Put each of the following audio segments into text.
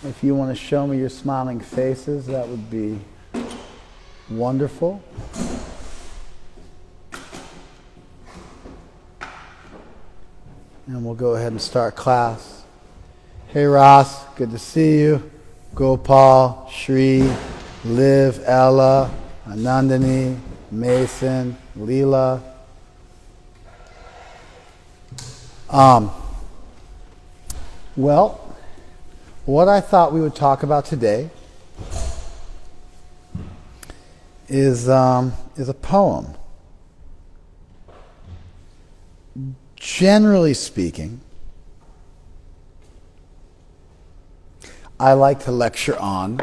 If you want to show me your smiling faces, that would be wonderful. And we'll go ahead and start class. Hey Ross, good to see you. Gopal, Shri, Liv, Ella, Anandani, Mason, Leela. Well, what I thought we would talk about today is a poem. Generally speaking, I like to lecture on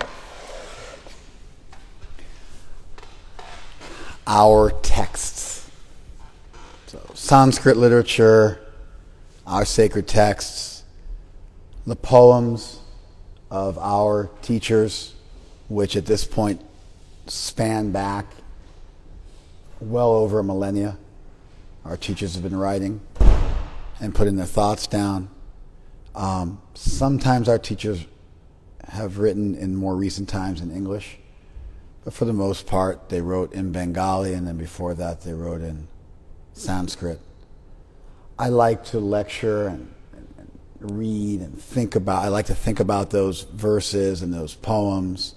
our texts. So Sanskrit literature, our sacred texts, the poems of our teachers, which at this point span back well over a millennia. Our teachers have been writing and putting their thoughts down. Sometimes our teachers have written in more recent times in English, but for the most part they wrote in Bengali, and then before that they wrote in Sanskrit. I like to lecture and read and think about, I like to think about those verses and those poems,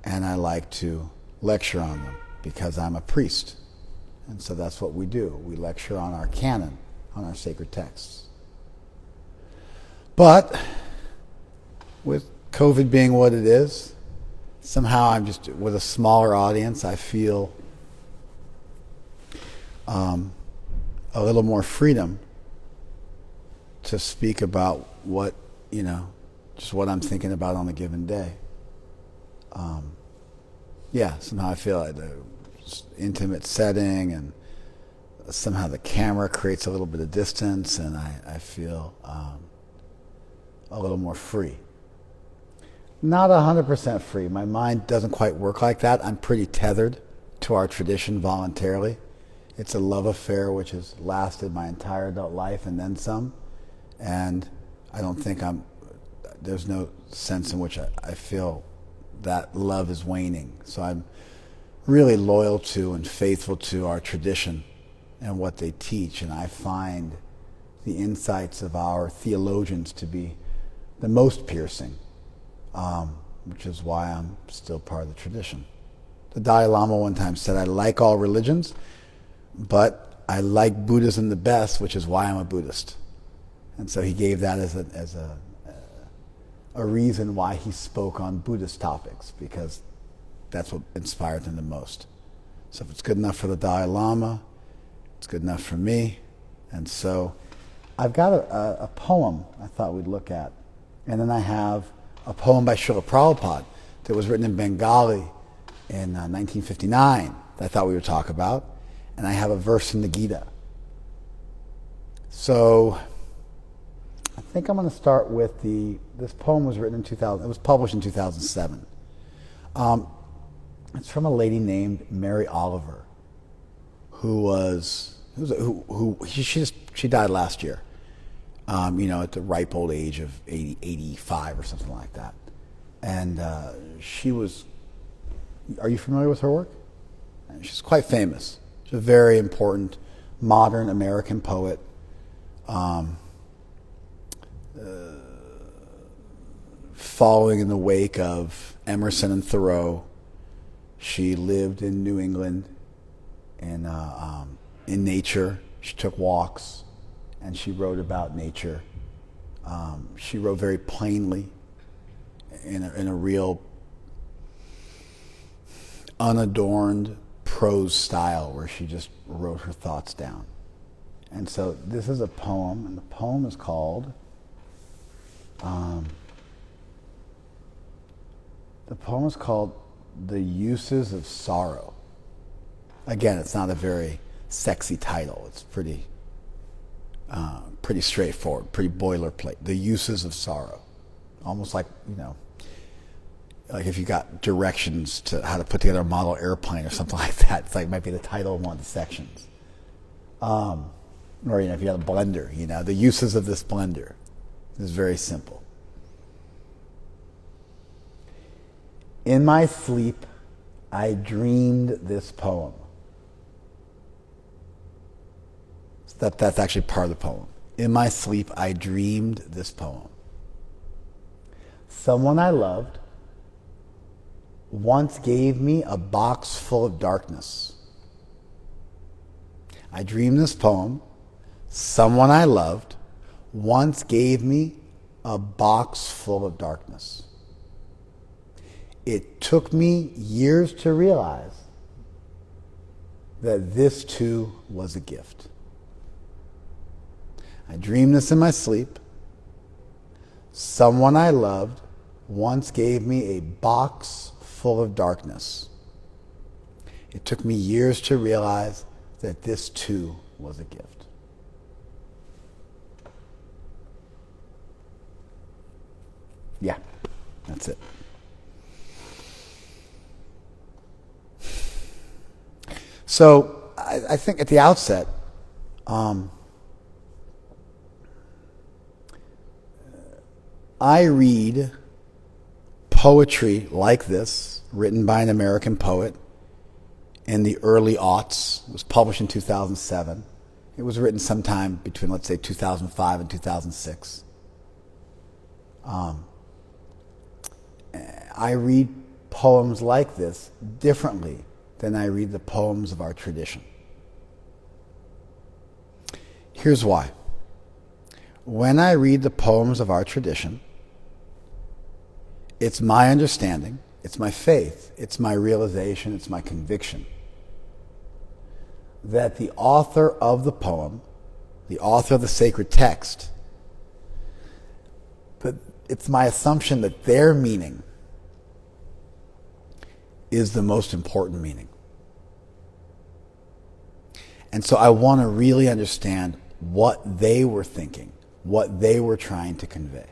and I like to lecture on them because I'm a priest. And so that's what we do. We lecture on our canon, on our sacred texts. But with COVID being what it is, somehow I'm just, with a smaller audience, I feel a little more freedom to speak about what, just what I'm thinking about on a given day. Somehow I feel like the intimate setting, and somehow the camera creates a little bit of distance, and I feel a little more free. Not 100% free. My mind doesn't quite work like that. I'm pretty tethered to our tradition voluntarily. It's a love affair which has lasted my entire adult life and then some. And I don't think there's no sense in which I feel that love is waning. So I'm really loyal to and faithful to our tradition and what they teach. And I find the insights of our theologians to be the most piercing, which is why I'm still part of the tradition. The Dalai Lama one time said, I like all religions, but I like Buddhism the best, which is why I'm a Buddhist. And so he gave that as a reason why he spoke on Buddhist topics, because that's what inspired him the most. So if it's good enough for the Dalai Lama, it's good enough for me. And so I've got a poem I thought we'd look at. And then I have a poem by Srila Prabhupada that was written in Bengali in 1959 that I thought we would talk about. And I have a verse in the Gita. So I think I'm going to start with this poem was written in 2000, it was published in 2007. It's from a lady named Mary Oliver, she died last year, at the ripe old age of 85 or something like that. And are you familiar with her work? She's quite famous. She's a very important modern American poet. Following in the wake of Emerson and Thoreau, she lived in New England in nature. She took walks and she wrote about nature. She wrote very plainly in a real unadorned prose style where she just wrote her thoughts down. And so this is a poem, and the poem is called The Uses of Sorrow. Again, it's not a very sexy title. It's pretty straightforward, pretty boilerplate. The Uses of Sorrow. Almost like, like if you got directions to how to put together a model airplane or something like that. It's like, might be the title of one of the sections. Or, if you had a blender, the uses of this blender is very simple. In my sleep, I dreamed this poem. That's actually part of the poem. In my sleep, I dreamed this poem. Someone I loved once gave me a box full of darkness. I dreamed this poem. Someone I loved once gave me a box full of darkness. It took me years to realize that this too was a gift. I dreamed this in my sleep. Someone I loved once gave me a box full of darkness. It took me years to realize that this too was a gift. Yeah, that's it. So I think at the outset, I read poetry like this, written by an American poet in the early aughts. It was published in 2007. It was written sometime between, let's say, 2005 and 2006. I read poems like this differently than I read the poems of our tradition. Here's why. When I read the poems of our tradition, it's my understanding, it's my faith, it's my realization, it's my conviction that the author of the poem, the author of the sacred text, that it's my assumption that their meaning is the most important meaning. And so I want to really understand what they were thinking, what they were trying to convey.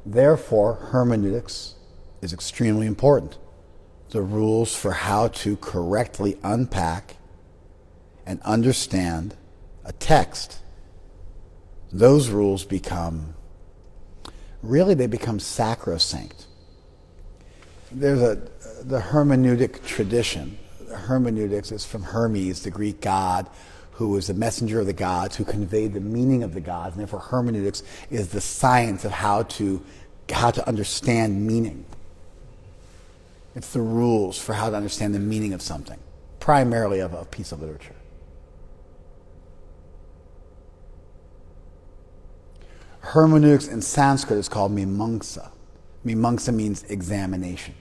Therefore, hermeneutics is extremely important. The rules for how to correctly unpack and understand a text, those rules become sacrosanct. There's the hermeneutic tradition. Hermeneutics is from Hermes, the Greek god, who was the messenger of the gods, who conveyed the meaning of the gods, and therefore hermeneutics is the science of how to understand meaning. It's the rules for how to understand the meaning of something, primarily of a piece of literature. Hermeneutics in Sanskrit is called mimamsa. Mimamsa means examination.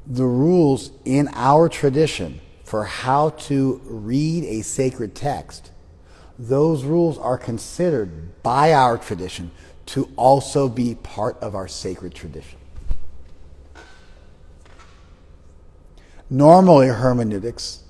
The rules in our tradition for how to read a sacred text, those rules are considered by our tradition to also be part of our sacred tradition. Normally, hermeneutics,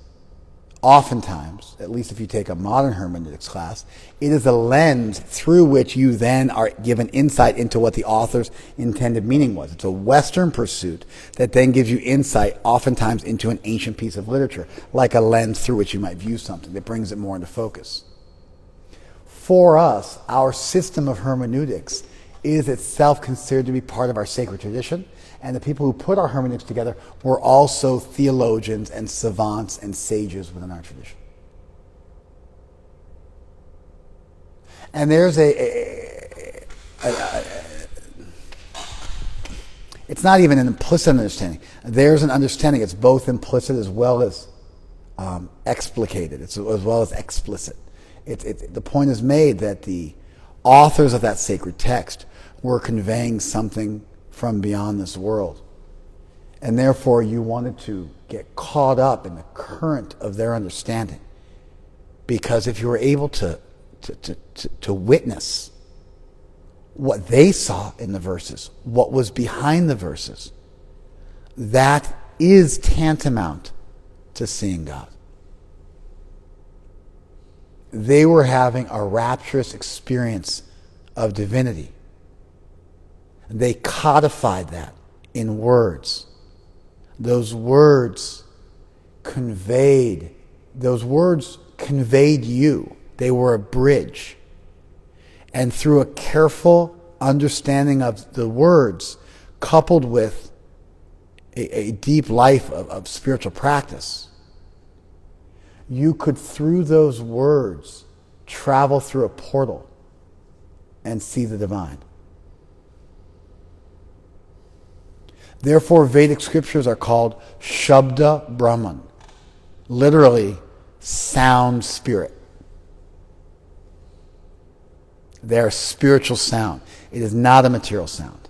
oftentimes, at least if you take a modern hermeneutics class, it is a lens through which you then are given insight into what the author's intended meaning was. It's a Western pursuit that then gives you insight, oftentimes, into an ancient piece of literature, like a lens through which you might view something that brings it more into focus. For us, our system of hermeneutics is itself considered to be part of our sacred tradition, and the people who put our hermeneutics together were also theologians and savants and sages within our tradition. And there's it's not even an implicit understanding. There's an understanding. It's both implicit as well as explicated, as well as explicit. The point is made that the authors of that sacred text were conveying something from beyond this world. And therefore, you wanted to get caught up in the current of their understanding. Because if you were able to witness what they saw in the verses, what was behind the verses, that is tantamount to seeing God. They were having a rapturous experience of divinity. They codified that in words. Those words conveyed you. They were a bridge. And through a careful understanding of the words coupled with a deep life of spiritual practice, you could, through those words, travel through a portal and see the divine. Therefore, Vedic scriptures are called Shabda Brahman, literally sound spirit. They are spiritual sound. It is not a material sound.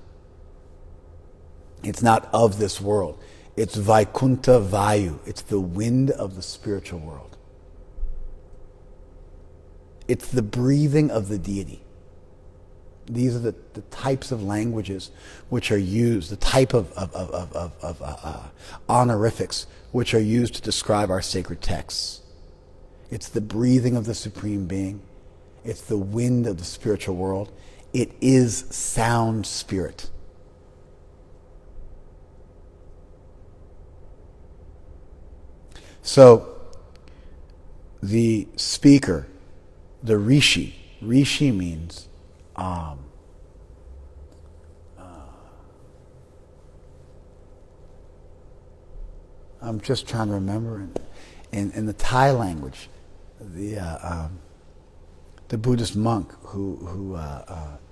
It's not of this world. It's Vaikunta Vayu. It's the wind of the spiritual world. It's the breathing of the deity. These are the types of languages which are used, the type of honorifics which are used to describe our sacred texts. It's the breathing of the Supreme Being. It's the wind of the spiritual world. It is sound spirit. So, the speaker, the rishi means I'm just trying to remember in the Thai language, the Buddhist monk who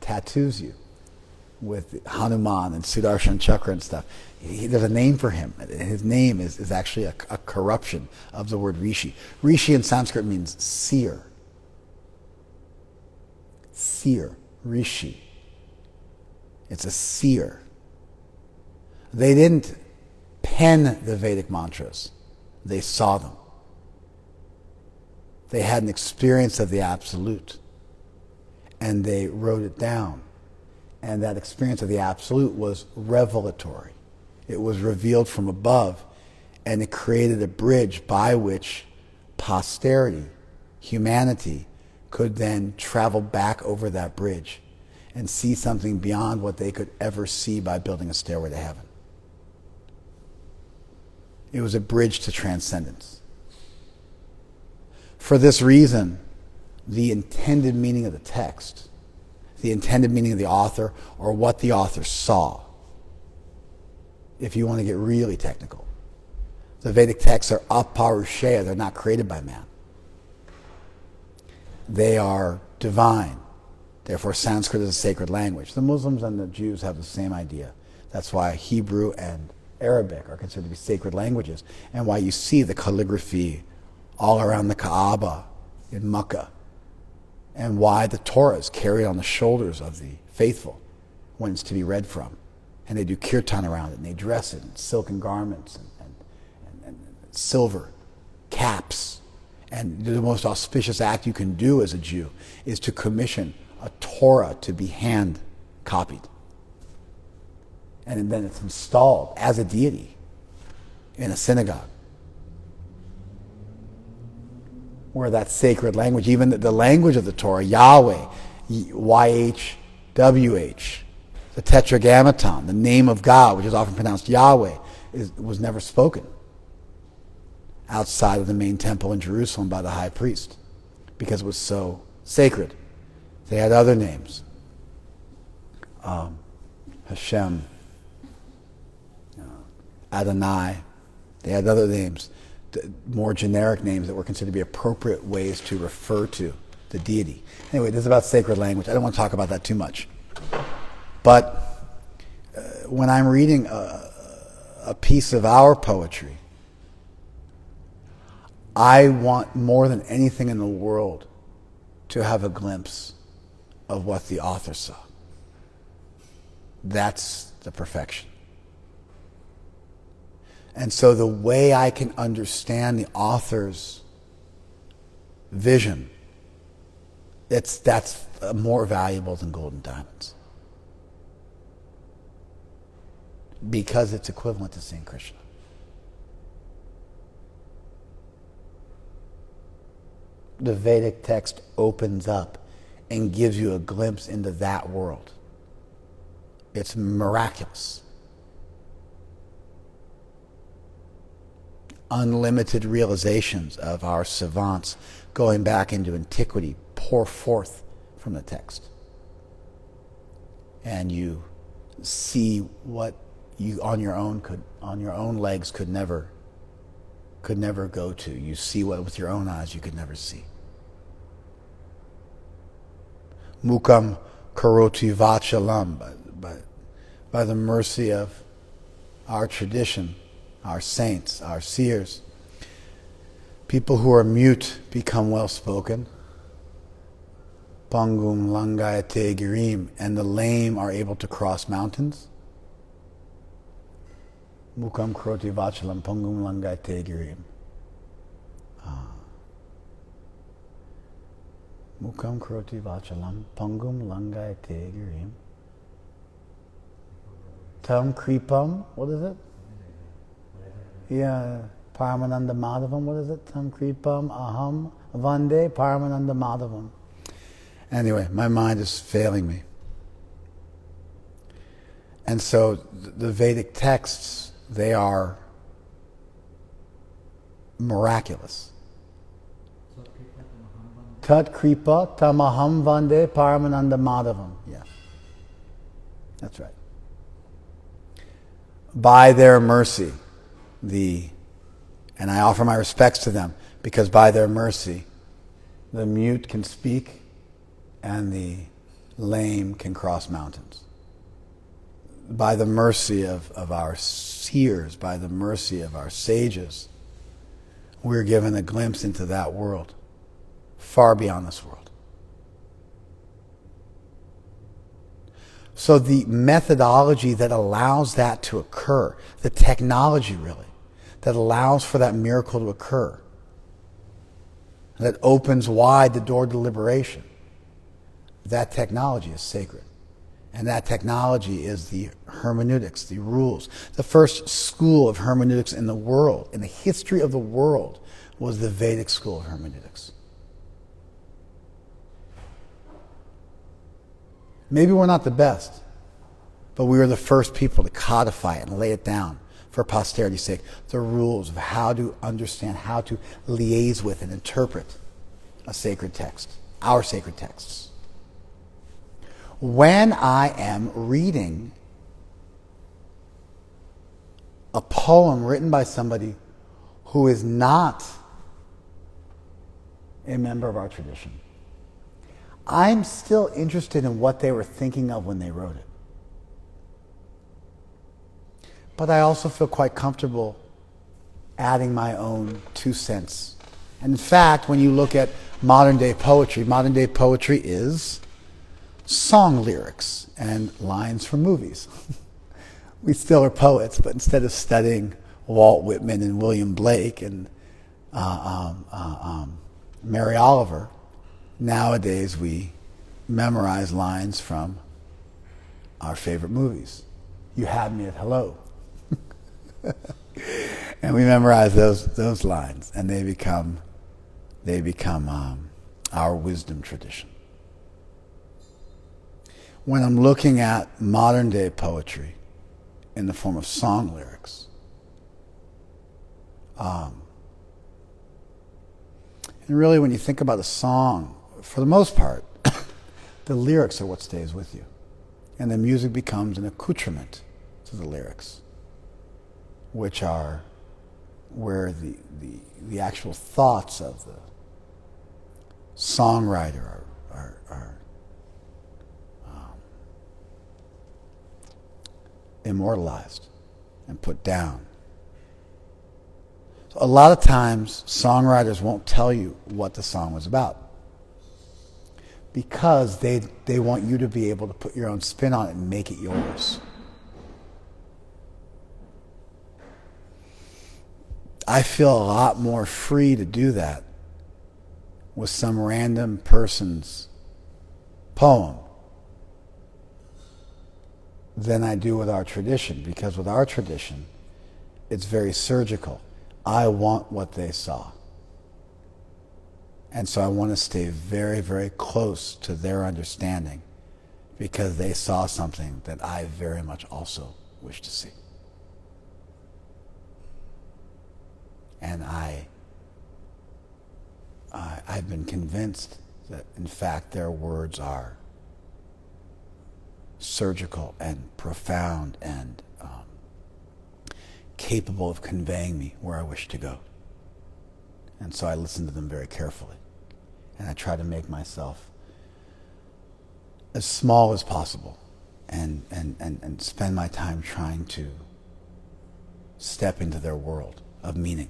tattoos you with Hanuman and Sudarshan Chakra and stuff. There's a name for him. His name is actually a corruption of the word rishi. Rishi in Sanskrit means seer. Seer, rishi. It's a seer. They didn't pen the Vedic mantras. They saw them. They had an experience of the Absolute, and they wrote it down. And that experience of the Absolute was revelatory. It was revealed from above, and it created a bridge by which posterity, humanity, could then travel back over that bridge and see something beyond what they could ever see by building a stairway to heaven. It was a bridge to transcendence. For this reason, the intended meaning of the text, the intended meaning of the author, or what the author saw, if you want to get really technical, the Vedic texts are aparusheya, they're not created by man. They are divine. Therefore, Sanskrit is a sacred language. The Muslims and the Jews have the same idea. That's why Hebrew and Arabic are considered to be sacred languages, and why you see the calligraphy all around the Kaaba in Mecca, and why the Torah is carried on the shoulders of the faithful when it's to be read from. And they do kirtan around it, and they dress it in silken garments and silver caps. And the most auspicious act you can do as a Jew is to commission a Torah to be hand copied. And then it's installed as a deity in a synagogue, where that sacred language, even the language of the Torah, Yahweh, YHWH, the Tetragrammaton, the name of God, which is often pronounced Yahweh, was never spoken outside of the main temple in Jerusalem by the high priest, because it was so sacred. They had other names. Hashem, Adonai. They had other names, more generic names that were considered to be appropriate ways to refer to the deity. Anyway, this is about sacred language. I don't want to talk about that too much. But when I'm reading a piece of our poetry, I want more than anything in the world to have a glimpse of what the author saw. That's the perfection. And so the way I can understand the author's vision, that's more valuable than gold and diamonds. Because it's equivalent to seeing Krishna. The Vedic text opens up and gives you a glimpse into that world. It's miraculous. Unlimited realizations of our savants going back into antiquity pour forth from the text. and you see what you on your own legs could never go to. You see what with your own eyes you could never see. Mukam karoti vachalam, by the mercy of our tradition, our saints, our seers, people who are mute become well-spoken. Pangum langayate girim, and the lame are able to cross mountains. Mukam karoti vachalam pangum langayate girim. Mukam karoti vachalam pangum langayate girim. Tam kripam, what is it? Yeah, Paramananda Madhavam, what is it? Tam kripam aham vande Paramananda Madhavam. Anyway, my mind is failing me. And so the Vedic texts, they are miraculous. Tat kripa tamaham vande Paramananda Madhavam. Yeah, that's right. By their mercy, and I offer my respects to them, because by their mercy, the mute can speak and the lame can cross mountains. By the mercy of our seers, by the mercy of our sages, we're given a glimpse into that world, far beyond this world. So the methodology that allows that to occur, the technology really, that allows for that miracle to occur, that opens wide the door to liberation, that technology is sacred. And that technology is the hermeneutics, the rules. The first school of hermeneutics in the world, in the history of the world, was the Vedic school of hermeneutics. Maybe we're not the best, but we were the first people to codify it and lay it down for posterity's sake. The rules of how to understand, how to liaise with and interpret a sacred text, our sacred texts. When I am reading a poem written by somebody who is not a member of our tradition, I'm still interested in what they were thinking of when they wrote it. But I also feel quite comfortable adding my own 2 cents. And in fact, when you look at modern day poetry is song lyrics and lines from movies. We still are poets, but instead of studying Walt Whitman and William Blake and Mary Oliver, nowadays we memorize lines from our favorite movies. You Had Me at Hello. And we memorize those lines, and they become our wisdom tradition. When I'm looking at modern day poetry in the form of song lyrics, and really when you think about a song, for the most part, the lyrics are what stays with you. And the music becomes an accoutrement to the lyrics, which are where the actual thoughts of the songwriter are immortalized and put down. So a lot of times, songwriters won't tell you what the song was about because they want you to be able to put your own spin on it and make it yours. I feel a lot more free to do that with some random person's poem than I do with our tradition, because with our tradition, it's very surgical. I want what they saw. And so I want to stay very, very close to their understanding because they saw something that I very much also wish to see. And I've been convinced that, in fact, their words are surgical and profound and capable of conveying me where I wish to go. And so I listen to them very carefully. And I try to make myself as small as possible and spend my time trying to step into their world of meaning.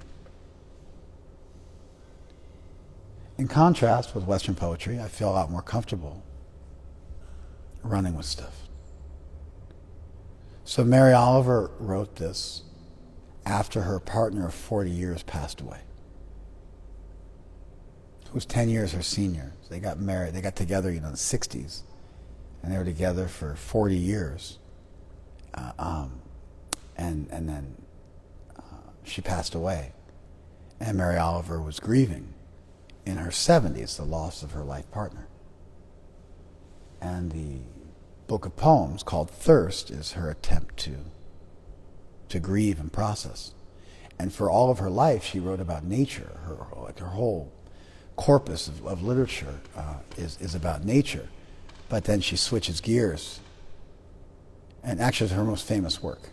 In contrast with Western poetry, I feel a lot more comfortable running with stuff. So Mary Oliver wrote this after her partner of 40 years passed away, who was 10 years her senior. So they got married, they got together, in the 60s, and they were together for 40 years. And then she passed away. And Mary Oliver was grieving in her 70s the loss of her life partner. And the book of poems called Thirst is her attempt to grieve and process. And for all of her life, she wrote about nature. Her whole corpus of literature is about nature. But then she switches gears. And actually, it's her most famous work.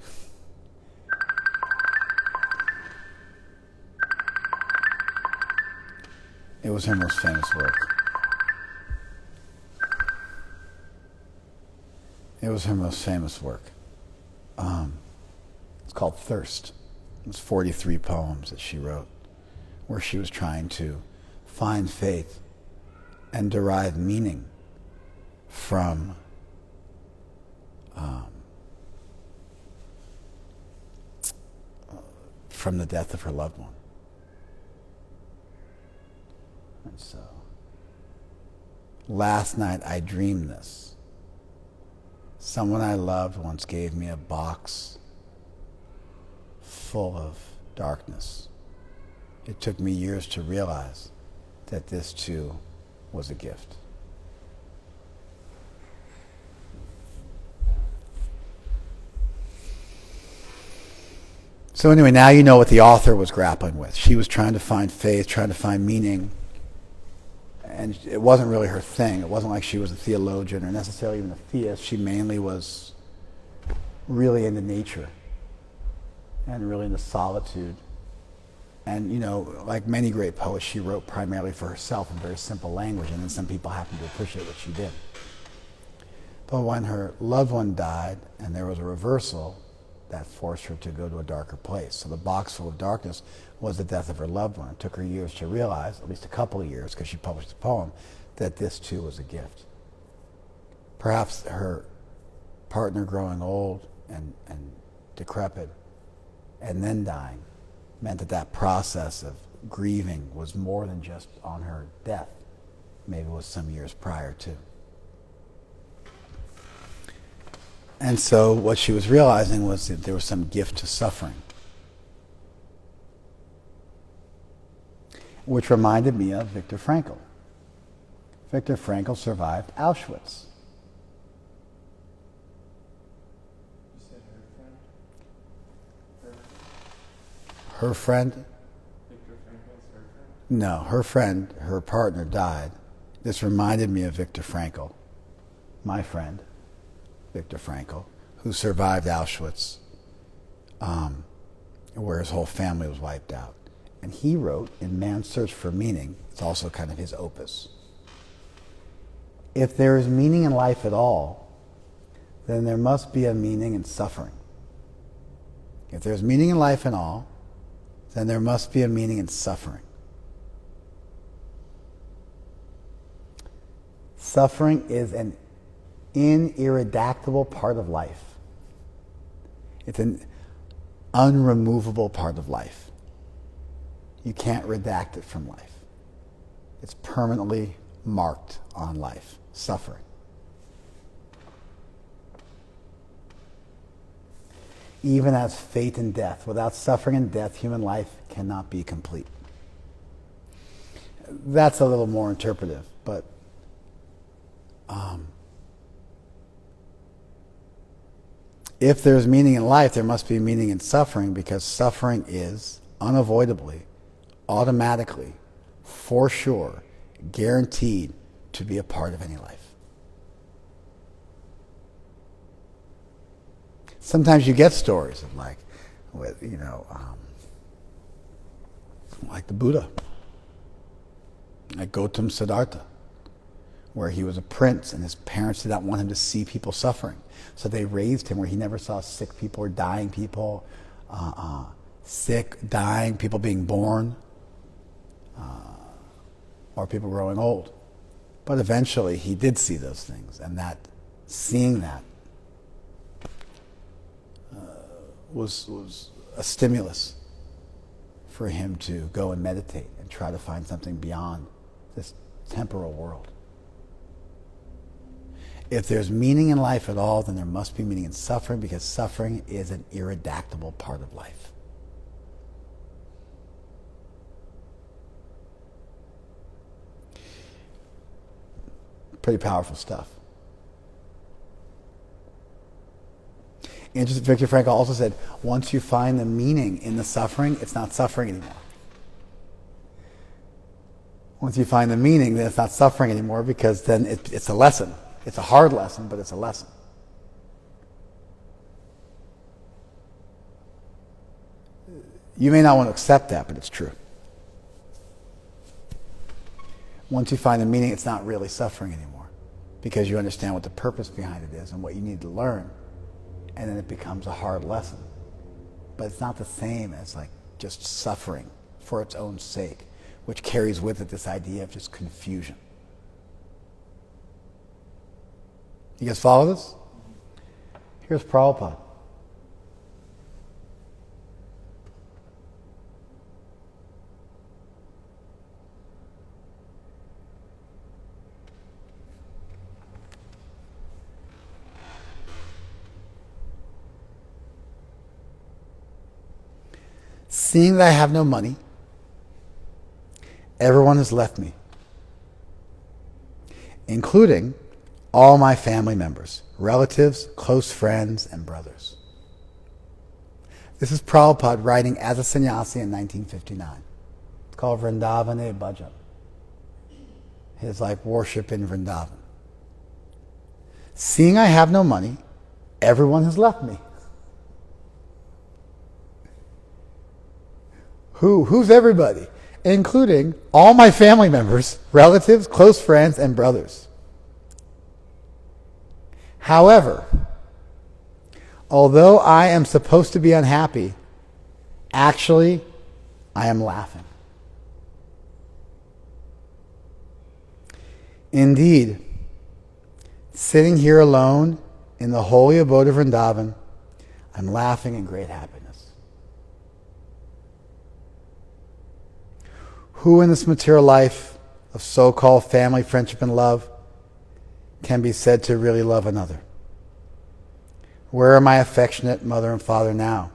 It was her most famous work. It was her most famous work. It's called Thirst. It was 43 poems that she wrote, where she was trying to find faith and derive meaning from the death of her loved one. And so, last night I dreamed this. Someone I loved once gave me a box full of darkness. It took me years to realize that this too was a gift. So anyway, now you know what the author was grappling with. She was trying to find faith, trying to find meaning. And it wasn't really her thing. It wasn't like she was a theologian or necessarily even a theist. She mainly was really into nature and really into solitude. And, like many great poets, she wrote primarily for herself in very simple language, and then some people happened to appreciate what she did. But when her loved one died and there was a reversal, that forced her to go to a darker place. So the box full of darkness was the death of her loved one. It took her years to realize, at least a couple of years, because she published the poem, that this too was a gift. Perhaps her partner growing old and decrepit and then dying meant that process of grieving was more than just on her death. Maybe it was some years prior too. And so what she was realizing was that there was some gift to suffering. Which reminded me of Viktor Frankl. Viktor Frankl survived Auschwitz. You said her friend? Her friend? Viktor Frankl's her friend? No, her friend, her partner died. This reminded me of Viktor Frankl, my friend. Viktor Frankl, who survived Auschwitz, where his whole family was wiped out. And he wrote in Man's Search for Meaning, it's also kind of his opus, if there is meaning in life at all, then there must be a meaning in suffering. If there's meaning in life at all, then there must be a meaning in suffering. Suffering is an ineradicable part of life. It's an unremovable part of life. You can't redact it from life. It's permanently marked on life, suffering. Even as fate and death, without suffering and death, human life cannot be complete. That's a little more interpretive, but if there's meaning in life, there must be meaning in suffering, because suffering is unavoidably, automatically, for sure, guaranteed to be a part of any life. Sometimes you get stories of like the Buddha, like Gautam Siddhartha, where he was a prince and his parents did not want him to see people suffering. So they raised him where he never saw sick people or dying people, sick, dying, people being born, or people growing old. But eventually he did see those things, and that seeing that was a stimulus for him to go and meditate and try to find something beyond this temporal world. If there's meaning in life at all, then there must be meaning in suffering, because suffering is an irreducible part of life. Pretty powerful stuff. Interesting, Viktor Frankl also said, once you find the meaning in the suffering, it's not suffering anymore. Once you find the meaning, then it's not suffering anymore, because then it's a lesson. It's a hard lesson, but it's a lesson. You may not want to accept that, but it's true. Once you find the meaning, it's not really suffering anymore, because you understand what the purpose behind it is and what you need to learn, and then it becomes a hard lesson. But it's not the same as like just suffering for its own sake, which carries with it this idea of just confusion. You guys follow this? Here's Prabhupada. Seeing that I have no money, everyone has left me, including all my family members, relatives, close friends, and brothers. This is Prabhupada writing as a sannyasi in 1959. It's called Vrindavane Bhajan. His like worship in Vrindavan. Seeing I have no money, everyone has left me. Who's everybody? Including all my family members, relatives, close friends, and brothers. However, although I am supposed to be unhappy, actually, I am laughing. Indeed, sitting here alone in the holy abode of Vrindavan, I'm laughing in great happiness. Who in this material life of so-called family, friendship, and love can be said to really love another? Where are my affectionate mother and father now?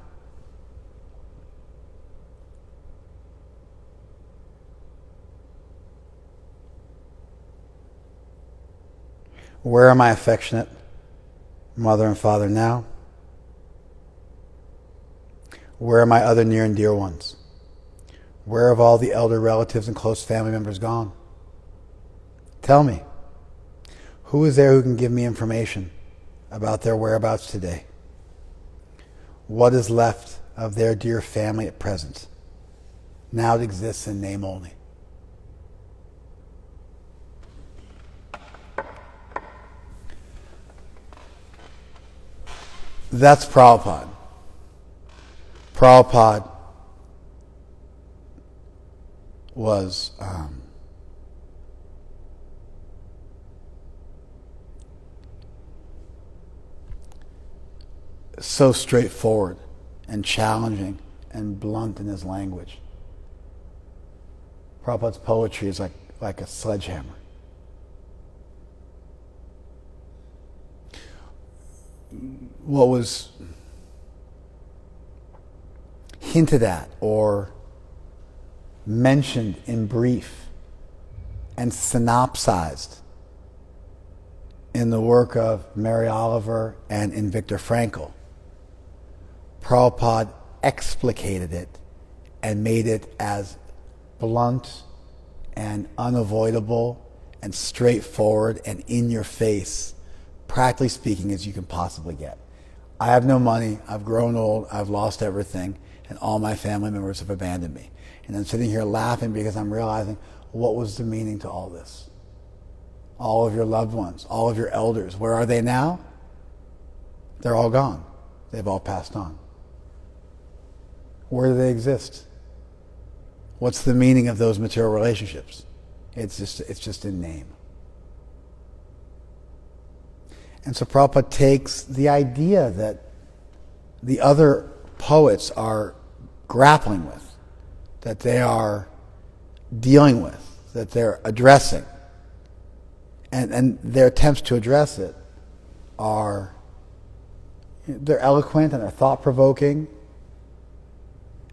Where are my affectionate mother and father now? Where are my other near and dear ones? Where have all the elder relatives and close family members gone? Tell me, who is there who can give me information about their whereabouts today? What is left of their dear family at present? Now it exists in name only. That's Prabhupada. Prabhupada was so straightforward and challenging and blunt in his language. Prabhupada's poetry is like a sledgehammer. What was hinted at or mentioned in brief and synopsized in the work of Mary Oliver and in Viktor Frankl, Prabhupada explicated it and made it as blunt and unavoidable and straightforward and in your face, practically speaking, as you can possibly get. I have no money, I've grown old, I've lost everything, and all my family members have abandoned me. And I'm sitting here laughing because I'm realizing, what was the meaning to all this? All of your loved ones, all of your elders, where are they now? They're all gone. They've all passed on. Where do they exist? What's the meaning of those material relationships? It's just in name. And so Prabhupada takes the idea that the other poets are grappling with, that they are dealing with, that they're addressing, and their attempts to address it they're eloquent and they're thought-provoking,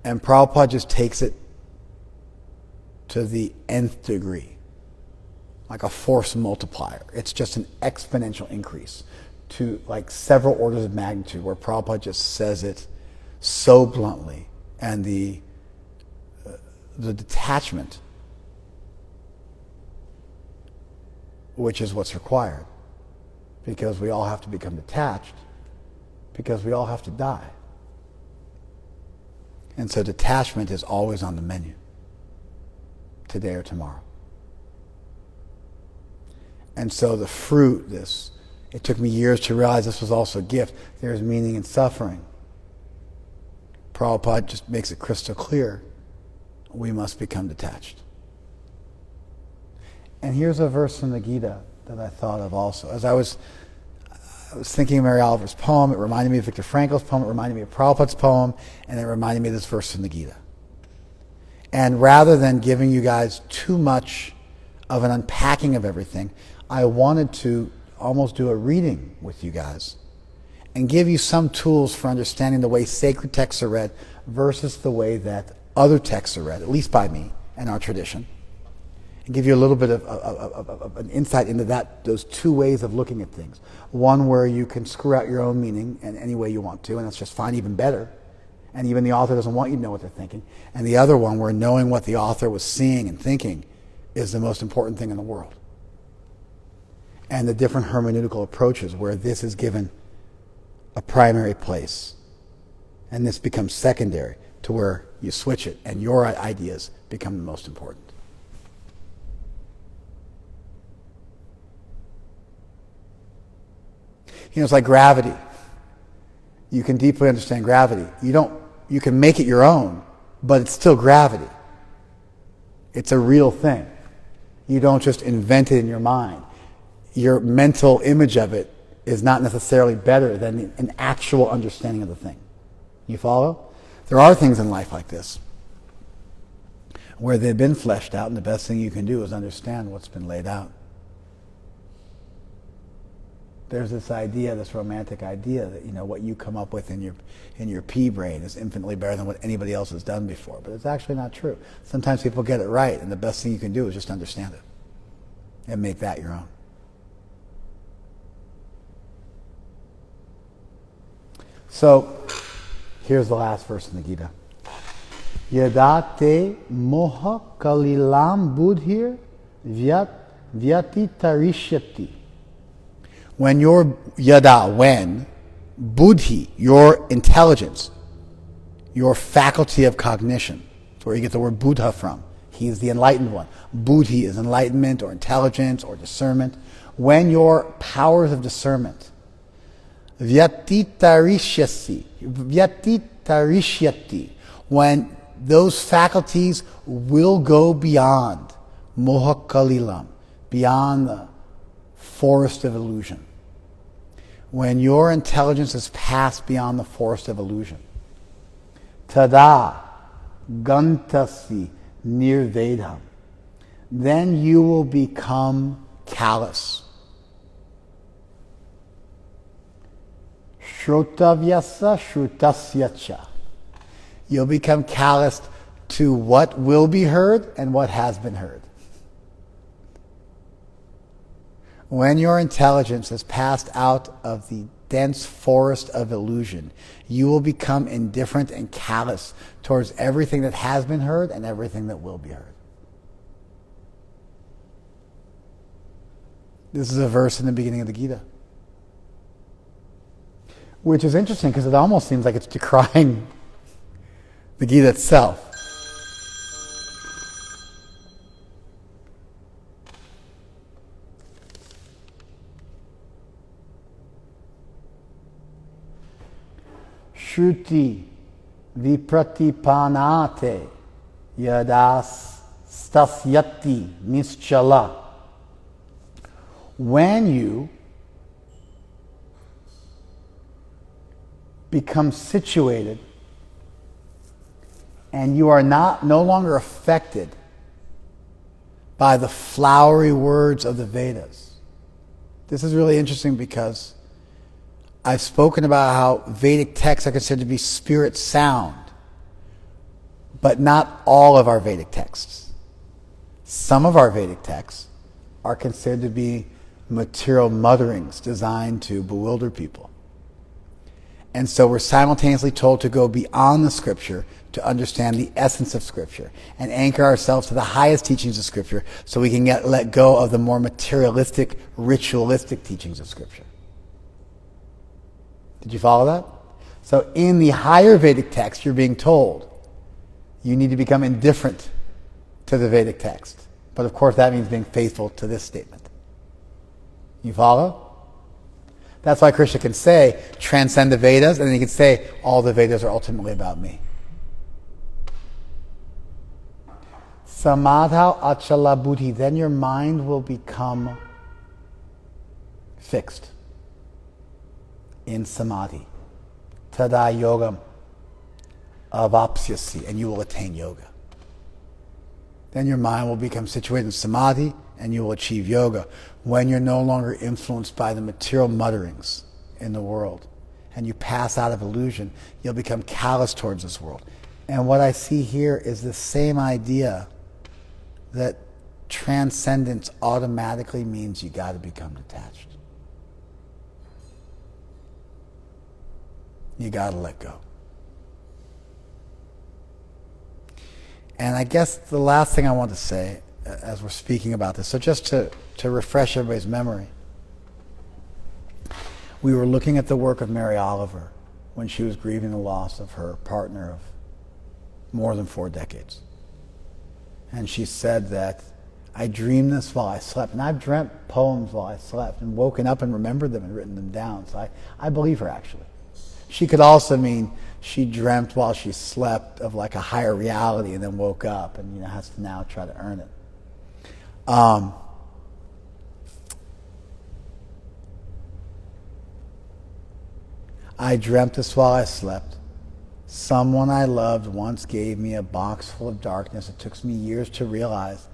and Prabhupada just takes it to the nth degree, like a force multiplier. It's just an exponential increase to like several orders of magnitude, where Prabhupada just says it so bluntly, and the detachment, which is what's required, because we all have to become detached, because we all have to die. And so detachment is always on the menu, today or tomorrow. And so the fruit, it took me years to realize this was also a gift. There's meaning in suffering. Prabhupada just makes it crystal clear. We must become detached. And here's a verse from the Gita that I thought of also. As I was thinking of Mary Oliver's poem, it reminded me of Viktor Frankl's poem, it reminded me of Prabhupada's poem, and it reminded me of this verse from the Gita. And rather than giving you guys too much of an unpacking of everything, I wanted to almost do a reading with you guys and give you some tools for understanding the way sacred texts are read versus the way that other texts are read, at least by me and our tradition, and give you a little bit of an insight into those two ways of looking at things. One where you can screw out your own meaning in any way you want to, and that's just fine, even better. And even the author doesn't want you to know what they're thinking. And the other one where knowing what the author was seeing and thinking is the most important thing in the world. And the different hermeneutical approaches where this is given a primary place and this becomes secondary, to where you switch it and your ideas become the most important. It's like gravity. You can deeply understand gravity. You can make it your own, but it's still gravity. It's a real thing. You don't just invent it in your mind. Your mental image of it is not necessarily better than an actual understanding of the thing. You follow? There are things in life like this where they've been fleshed out, and the best thing you can do is understand what's been laid out. There's this idea, this romantic idea that what you come up with in your pea brain is infinitely better than what anybody else has done before. But it's actually not true. Sometimes people get it right, and the best thing you can do is just understand it and make that your own. So here's the last verse in the Gita. Yadate moha kalilam buddhir vyatitarishyati. When buddhi, your intelligence, your faculty of cognition, that's where you get the word Buddha from. He is the enlightened one. Buddhi is enlightenment or intelligence or discernment. When your powers of discernment, vyatitarishyati, when those faculties will go beyond moha kalilam, beyond the forest of illusion. When your intelligence is passed beyond the forest of illusion, tada gantasi nirvedam, then you will become callous. Shrotavyasa shrutasyacha. You'll become calloused to what will be heard and what has been heard. When your intelligence has passed out of the dense forest of illusion, you will become indifferent and callous towards everything that has been heard and everything that will be heard. This is a verse in the beginning of the Gita. Which is interesting because it almost seems like it's decrying the Gita itself. Shruti vipratipanate yadas stasyati nischala. When you become situated and you are no longer affected by the flowery words of the Vedas. This is really interesting because I've spoken about how Vedic texts are considered to be spirit sound, but not all of our Vedic texts. Some of our Vedic texts are considered to be material mutterings designed to bewilder people. And so we're simultaneously told to go beyond the Scripture to understand the essence of Scripture and anchor ourselves to the highest teachings of Scripture so we can let go of the more materialistic, ritualistic teachings of Scripture. Did you follow that? So in the higher Vedic text, you're being told you need to become indifferent to the Vedic text. But of course that means being faithful to this statement. You follow? That's why Krishna can say, transcend the Vedas, and then he can say, all the Vedas are ultimately about me. Samadha achala buddhi, then your mind will become fixed in samadhi. Tada yogam avapsyasi, and you will attain yoga. Then your mind will become situated in samadhi, and you will achieve yoga when you're no longer influenced by the material mutterings in the world. And you pass out of illusion, you'll become callous towards this world. And what I see here is the same idea that transcendence automatically means you got to become detached. You got to let go. And I guess the last thing I want to say as we're speaking about this, so just to refresh everybody's memory, we were looking at the work of Mary Oliver when she was grieving the loss of her partner of more than 4 decades. And she said that, I dreamed this while I slept, and I've dreamt poems while I slept and woken up and remembered them and written them down. So I believe her, actually. She could also mean she dreamt while she slept of like a higher reality and then woke up and has to now try to earn it. I dreamt this while I slept. Someone I loved once gave me a box full of darkness. It took me years to realize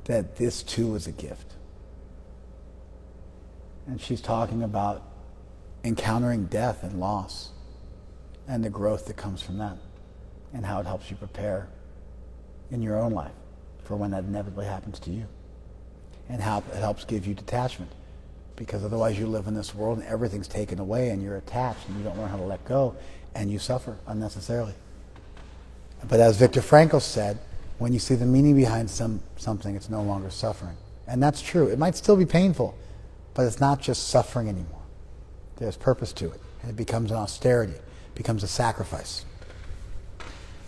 that this too was a gift. And she's talking about encountering death and loss and the growth that comes from that and how it helps you prepare in your own life for when that inevitably happens to you, and how it helps give you detachment, because otherwise you live in this world and everything's taken away and you're attached and you don't learn how to let go and you suffer unnecessarily. But as Viktor Frankl said, when you see the meaning behind something, it's no longer suffering. And that's true. It might still be painful, but it's not just suffering anymore. There's purpose to it, and it becomes an austerity, it becomes a sacrifice.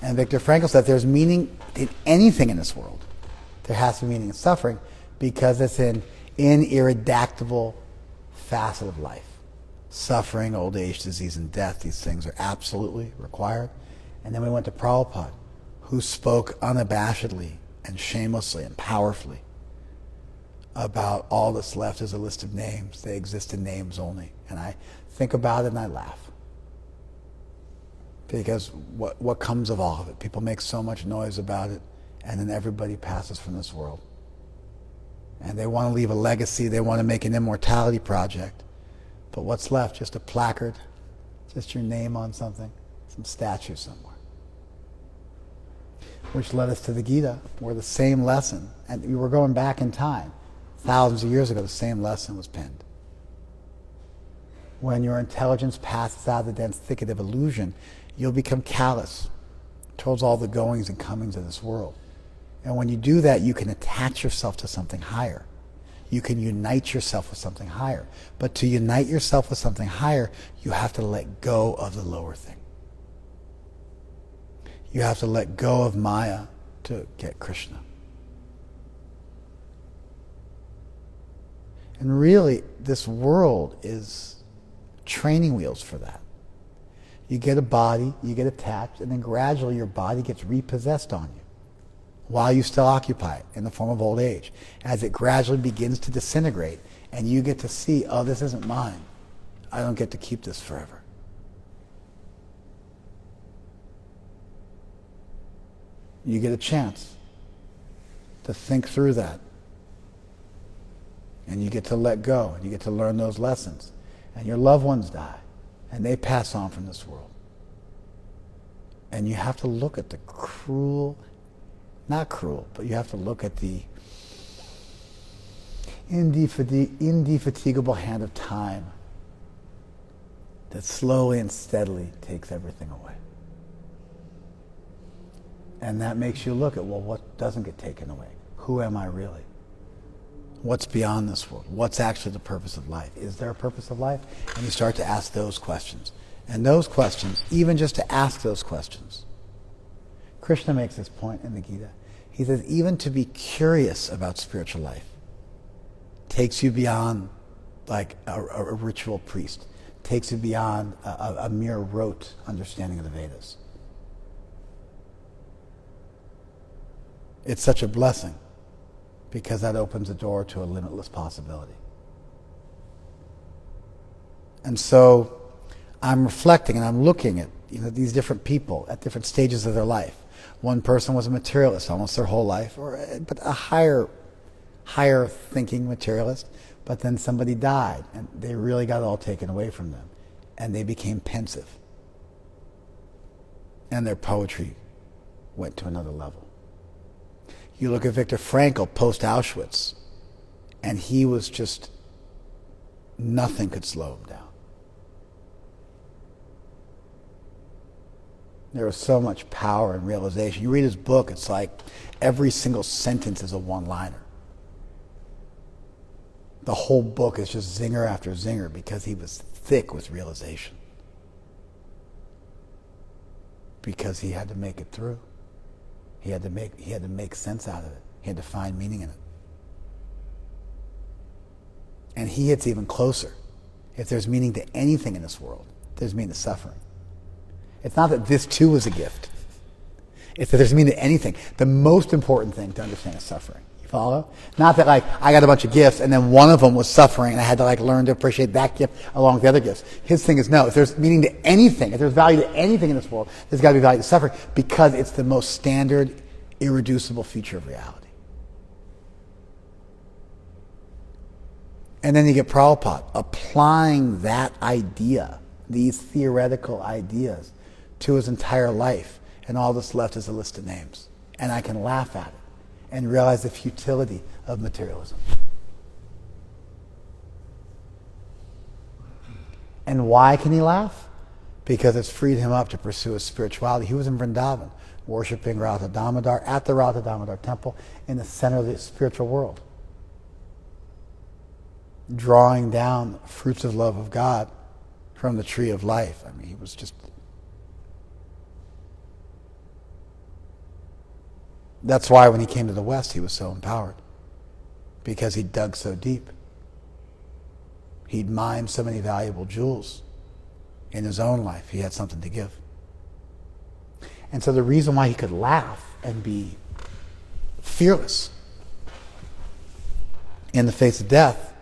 And Viktor Frankl said there's meaning in anything in this world. There has to be meaning in suffering because it's an ineradicable facet of life. Suffering, old age, disease, and death, these things are absolutely required. And then we went to Prabhupada, who spoke unabashedly and shamelessly and powerfully about all that's left is a list of names. They exist in names only. And I think about it and I laugh. Because what comes of all of it? People make so much noise about it, and then everybody passes from this world. And they want to leave a legacy, they want to make an immortality project. But what's left? Just a placard, just your name on something, some statue somewhere. Which led us to the Gita, where the same lesson, and we were going back in time, thousands of years ago, the same lesson was penned. When your intelligence passes out of the dense thicket of illusion, you'll become callous towards all the goings and comings of this world. And when you do that, you can attach yourself to something higher. You can unite yourself with something higher. But to unite yourself with something higher, you have to let go of the lower thing. You have to let go of Maya to get Krishna. And really, this world is training wheels for that. You get a body, you get attached, and then gradually your body gets repossessed on you while you still occupy it in the form of old age. As it gradually begins to disintegrate, and you get to see, oh, this isn't mine. I don't get to keep this forever. You get a chance to think through that. And you get to let go, and you get to learn those lessons. And your loved ones die, and they pass on from this world. And you have to look at the cruel, not cruel, but you have to look at the indefatigable hand of time that slowly and steadily takes everything away. And that makes you look at, well, what doesn't get taken away? Who am I really? What's beyond this world? What's actually the purpose of life? Is there a purpose of life? And you start to ask those questions. And those questions, even just to ask those questions. Krishna makes this point in the Gita. He says, even to be curious about spiritual life takes you beyond like a ritual priest, takes you beyond a mere rote understanding of the Vedas. It's such a blessing because that opens the door to a limitless possibility. And so I'm reflecting and I'm looking at these different people at different stages of their life. One person was a materialist almost their whole life, but a higher thinking materialist. But then somebody died and they really got it all taken away from them. And they became pensive. And their poetry went to another level. You look at Viktor Frankl post-Auschwitz, and he was just, nothing could slow him down. There was so much power and realization. You read his book, it's like every single sentence is a one-liner. The whole book is just zinger after zinger because he was thick with realization. Because he had to make it through. He had to make sense out of it. He had to find meaning in it. And he hits even closer. If there's meaning to anything in this world, there's meaning to suffering. It's not that this too was a gift. It's that there's meaning to anything. The most important thing to understand is suffering. You follow? Not that I got a bunch of gifts and then one of them was suffering and I had to learn to appreciate that gift along with the other gifts. His thing is no. If there's meaning to anything, if there's value to anything in this world, there's got to be value to suffering because it's the most standard, irreducible feature of reality. And then you get Prabhupada applying that idea, these theoretical ideas, to his entire life. And all that's left is a list of names. And I can laugh at it and realize the futility of materialism. And why can he laugh? Because it's freed him up to pursue his spirituality. He was in Vrindavan, worshipping Radha Damodar at the Radha Damodar temple in the center of the spiritual world. Drawing down fruits of love of God from the tree of life. I mean, he was just... That's why when he came to the West, he was so empowered. Because he dug so deep. He'd mined so many valuable jewels in his own life. He had something to give. And so the reason why he could laugh and be fearless in the face of death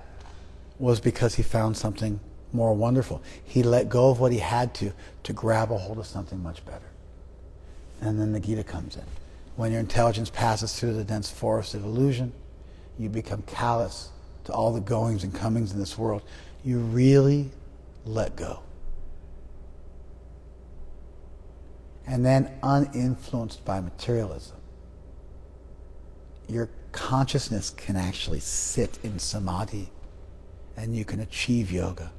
was because he found something more wonderful. He let go of what he had to grab a hold of something much better. And then the Gita comes in. When your intelligence passes through the dense forest of illusion, you become callous to all the goings and comings in this world. You really let go. And then, uninfluenced by materialism, your consciousness can actually sit in samadhi, and you can achieve yoga,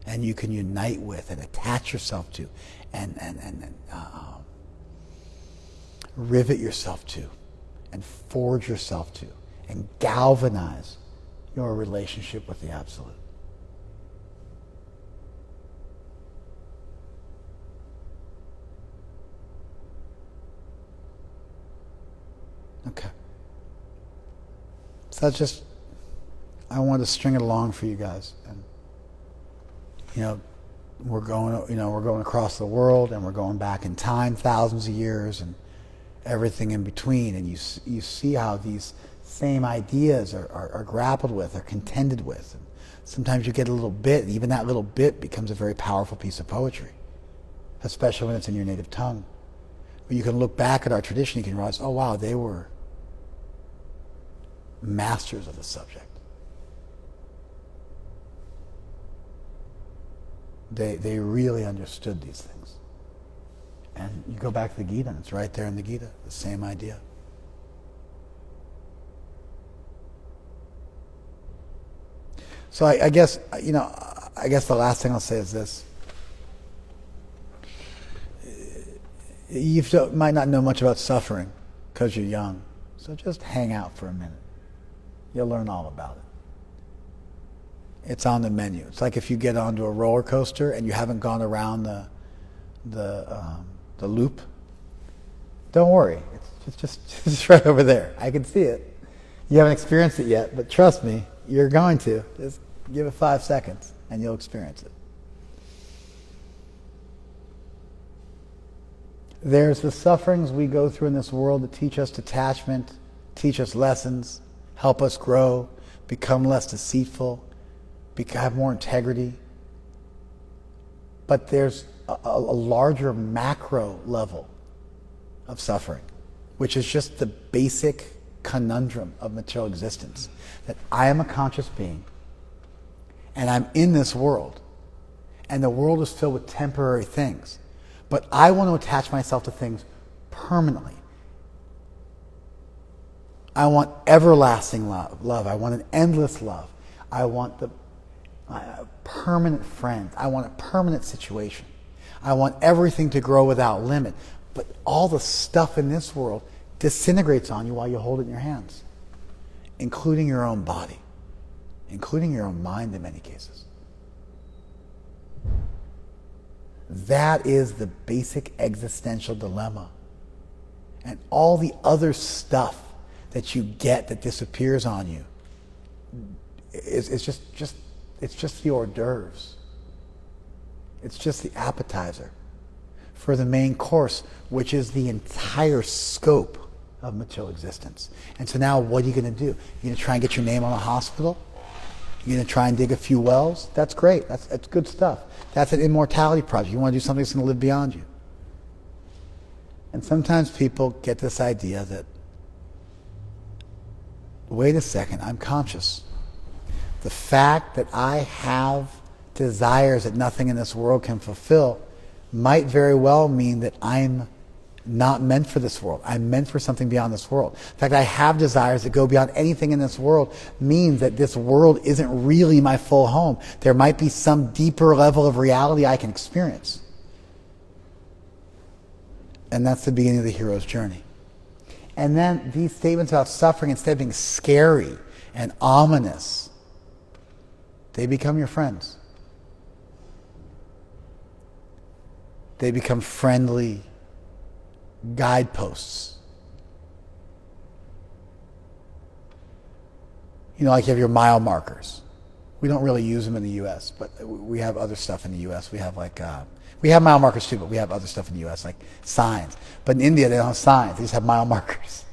and you can unite with and attach yourself to, and rivet yourself to, and forge yourself to, and galvanize your relationship with the Absolute. Okay. So that's just, I wanted to string it along for you guys. And, we're going across the world, and we're going back in time thousands of years and everything in between. And you see how these same ideas are grappled with, are contended with. And sometimes you get a little bit, and even that little bit becomes a very powerful piece of poetry, especially when it's in your native tongue. But you can look back at our tradition, you can realize, oh wow, they were masters of the subject. They really understood these things. And you go back to the Gita, and it's right there in the Gita, the same idea. So I guess the last thing I'll say is this. You might not know much about suffering because you're young. So just hang out for a minute. You'll learn all about it. It's on the menu. It's like if you get onto a roller coaster and you haven't gone around the loop. Don't worry. It's just right over there. I can see it. You haven't experienced it yet, but trust me, you're going to. Just give it 5 seconds and you'll experience it. There's the sufferings we go through in this world that teach us detachment, teach us lessons, help us grow, become less deceitful, have more integrity. But there's a larger macro level of suffering, which is just the basic conundrum of material existence, that I am a conscious being and I'm in this world, and the world is filled with temporary things, but I want to attach myself to things permanently. I want everlasting love. I want an endless love. I want permanent friends. I want a permanent situation. I want everything to grow without limit. But all the stuff in this world disintegrates on you while you hold it in your hands, including your own body, including your own mind in many cases. That is the basic existential dilemma. And all the other stuff that you get that disappears on you is just the hors d'oeuvres. It's just the appetizer for the main course, which is the entire scope of material existence. And so now what are you going to do? You're going to try and get your name on a hospital? You're going to try and dig a few wells? That's great. That's good stuff. That's an immortality project. You want to do something that's going to live beyond you. And sometimes people get this idea that, wait a second, I'm conscious. The fact that I have desires that nothing in this world can fulfill might very well mean that I'm not meant for this world. I'm meant for something beyond this world. In fact, I have desires that go beyond anything in this world means that this world isn't really my full home. There might be some deeper level of reality I can experience. And that's the beginning of the hero's journey. And then these statements about suffering, instead of being scary and ominous, they become your friends. They become friendly guideposts. Like you have your mile markers. We don't really use them in the U.S., but we have other stuff in the U.S. We have we have mile markers too, but we have other stuff in the U.S. like signs. But in India, they don't have signs. They just have mile markers.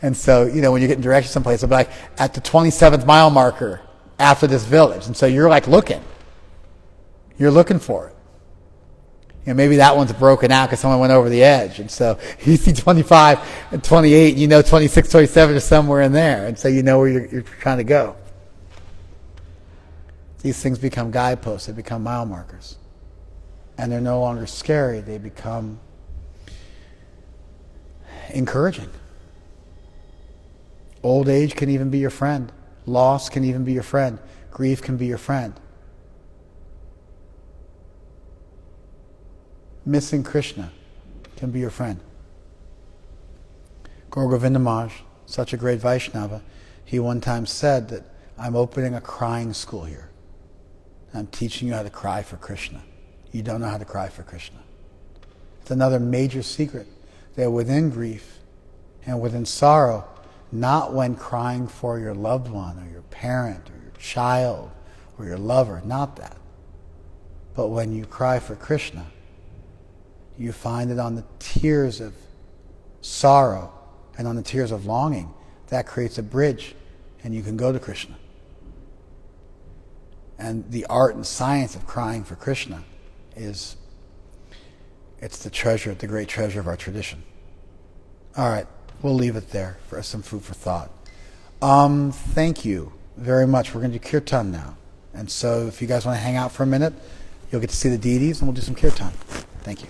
And so, when you're getting directions someplace, it'll be like at the 27th mile marker after this village. And so you're looking. You're looking for it. Maybe that one's broken out because someone went over the edge. And so you see 25 and 28, 26, 27 is somewhere in there. And so you know where you're trying to go. These things become guideposts. They become mile markers. And they're no longer scary. They become encouraging. Old age can even be your friend. Loss can even be your friend. Grief can be your friend. Missing Krishna can be your friend. Gaur Govinda Maharaj, such a great Vaishnava, he one time said that I'm opening a crying school here. I'm teaching you how to cry for Krishna. You don't know how to cry for Krishna. It's another major secret that within grief and within sorrow, not when crying for your loved one or your parent or your child or your lover, not that. But when you cry for Krishna, you find that on the tears of sorrow and on the tears of longing, that creates a bridge and you can go to Krishna. And the art and science of crying for Krishna it's the treasure, the great treasure of our tradition. All right, we'll leave it there for some food for thought. Thank you very much. We're going to do kirtan now. And so if you guys want to hang out for a minute, you'll get to see the deities and we'll do some kirtan. Thank you.